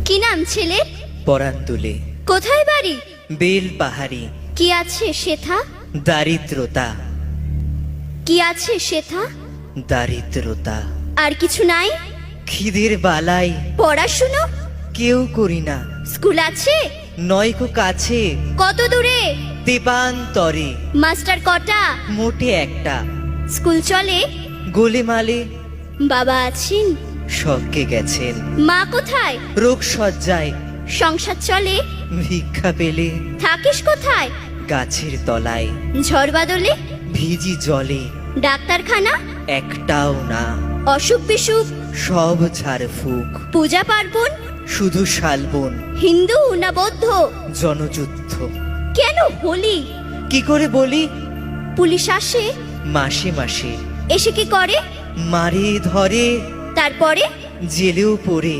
কি নাম ছেলে? পরান তুলে কোথায় বাড়ি? বেল পাহাড়ি। কি আছে সেথা? দারিদ্রতা, কি আছে সেথা? দারিদ্রতা। আর কিছু নাই? খিদের বালাই পড়াশুনো? কেউ করি না। স্কুল আছে? নয়কো কাছে কত দূরে? দেবান্তরে। মাস্টার কটা? মোটে একটা। স্কুল চলে? গোলেমালে বাবা আছেন? স্বর্গে গেছেন। মা কোথায়? রোগ সজ্জায় সংসার চলে? ভিক্ষা পেলে থাকিস কোথায়? গাছের তলায়। ঝড় বাদলে? ভিজি জলে ডাক্তারখানা? একটাও না। অসুখ বিসুখ? সব ঝাড়ফুঁক। পূজা পার্বণ? শুধু শালবন। হিন্দু না বৌদ্ধ? জনযুদ্ধ। কেন হোলি? কি করে বলি? পুলিশ আসে? মাসে মাসে এসে কি করে? মারে ধরে, তারপরে? জেলেও পড়ে।